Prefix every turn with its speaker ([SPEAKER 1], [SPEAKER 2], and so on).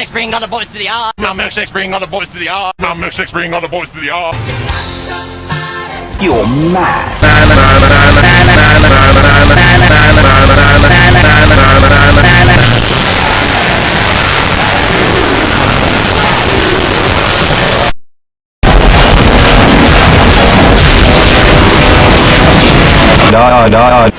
[SPEAKER 1] milkshakes bring all the boys to the yard.
[SPEAKER 2] Now milkshakes bring all the boys to the yard. Now milkshakes bring all the boys to the yard.
[SPEAKER 3] You're mad.
[SPEAKER 4] No.